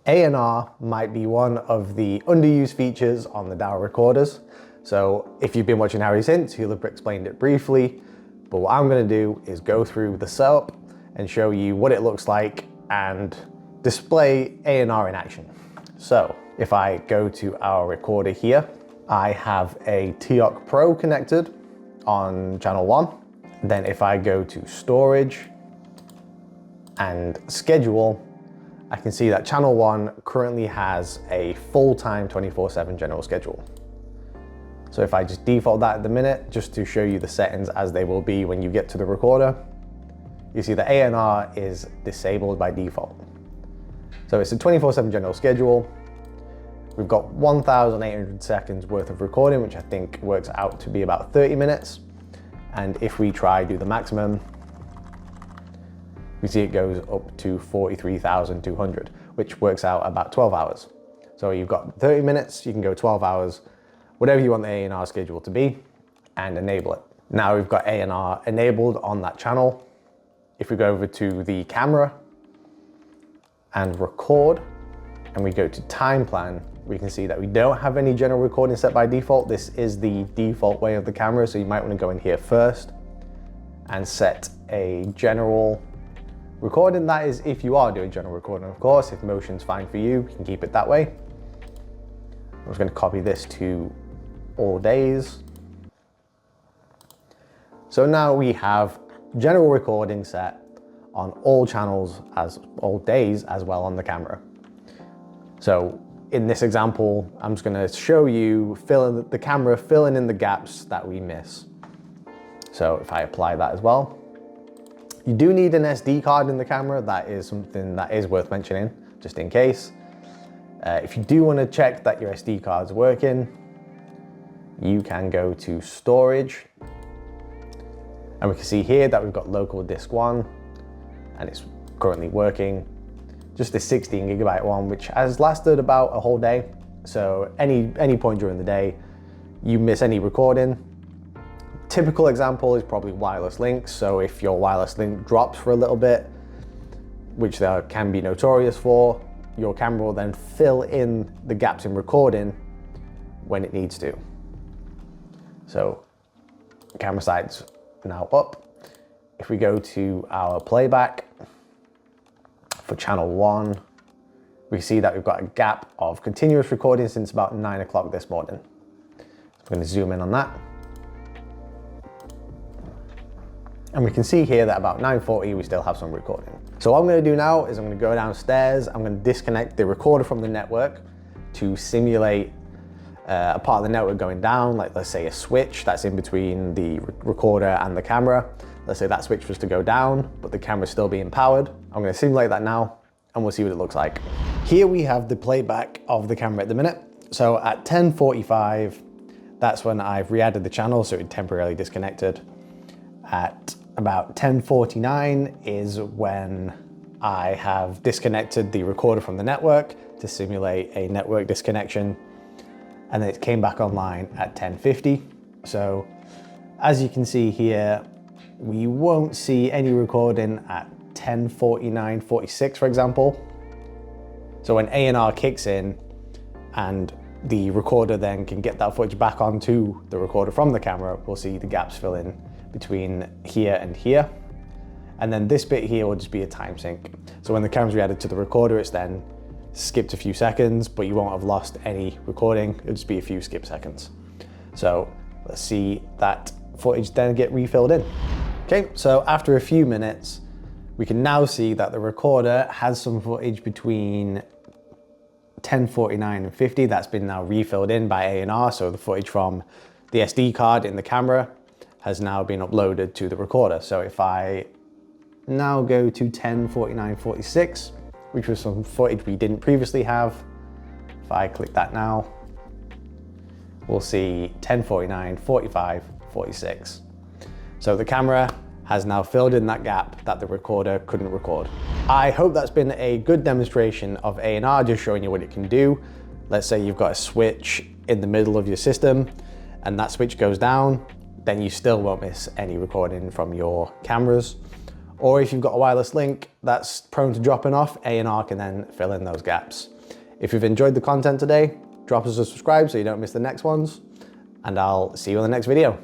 ANR might be one of the underused features on the DAW recorders. So if you've been watching Harry since, he'll have explained it briefly. But what I'm going to do is go through the setup and show you what it looks like and display ANR in action. So if I go to our recorder here, I have a TOC Pro connected on channel 1. Then if I go to storage and schedule, I can see that channel 1 currently has a full-time 24/7 general schedule. So if I just default that at the minute, just to show you the settings as they will be when you get to the recorder, you see the ANR is disabled by default. So it's a 24/7 general schedule. We've got 1,800 seconds worth of recording, which I think works out to be about 30 minutes. And if we try do the maximum, we see it goes up to 43,200, which works out about 12 hours. So you've got 30 minutes, you can go 12 hours, whatever you want the ANR schedule to be, and enable it. Now we've got ANR enabled on that channel. If we go over to the camera and record, and we go to time plan, we can see that we don't have any general recording set by default. This is the default way of the camera, so you might want to go in here first and set a general recording. That is if you are doing general recording, of course. If motion's fine for you, you can keep it that way. I'm just going to copy this to all days. So now we have general recording set on all channels, as all days as well on the camera. So in this example, I'm just going to show you the camera filling in the gaps that we miss. So if I apply that as well, you do need an SD card in the camera. That is something that is worth mentioning, just in case. If you do want to check that your SD card's working, you can go to storage. And we can see here that we've got local disk 1, and it's currently working. Just the 16 gigabyte one, which has lasted about a whole day. So any point during the day, you miss any recording. Typical example is probably wireless links. So if your wireless link drops for a little bit, which they can be notorious for, your camera will then fill in the gaps in recording when it needs to. So camera side's now up. If we go to our playback for channel 1, we see that we've got a gap of continuous recording since about 9 o'clock this morning. So I'm going to zoom in on that. And we can see here that about 9:40 we still have some recording. So what I'm going to do now is I'm going to go downstairs, I'm going to disconnect the recorder from the network to simulate a part of the network going down, like let's say a switch that's in between the recorder and the camera. Let's say that switch was to go down, but the camera's still being powered. I'm going to simulate that now and we'll see what it looks like. Here we have the playback of the camera at the minute. So at 10:45, that's when I've re-added the channel, so it temporarily disconnected. At about 10:49 is when I have disconnected the recorder from the network to simulate a network disconnection. And then it came back online at 10:50. So as you can see here, we won't see any recording at 10:49:46, for example. So when ANR kicks in and the recorder then can get that footage back onto the recorder from the camera, we'll see the gaps fill in between here and here. And then this bit here will just be a time sync. So when the camera's re-added to the recorder, it's then skipped a few seconds, but you won't have lost any recording. It'll just be a few skip seconds. So let's see that footage then get refilled in. Okay, so after a few minutes, we can now see that the recorder has some footage between 10:49 and 50 that's been now refilled in by ANR. So the footage from the SD card in the camera has now been uploaded to the recorder. So if I now go to 10:49:46, which was some footage we didn't previously have, if I click that now, we'll see 10:49:45:46. So the camera has now filled in that gap that the recorder couldn't record. I hope that's been a good demonstration of ANR, just showing you what it can do. Let's say you've got a switch in the middle of your system and that switch goes down, then you still won't miss any recording from your cameras. Or if you've got a wireless link that's prone to dropping off, ANR can then fill in those gaps. If you've enjoyed the content today, drop us a subscribe so you don't miss the next ones, and I'll see you in the next video.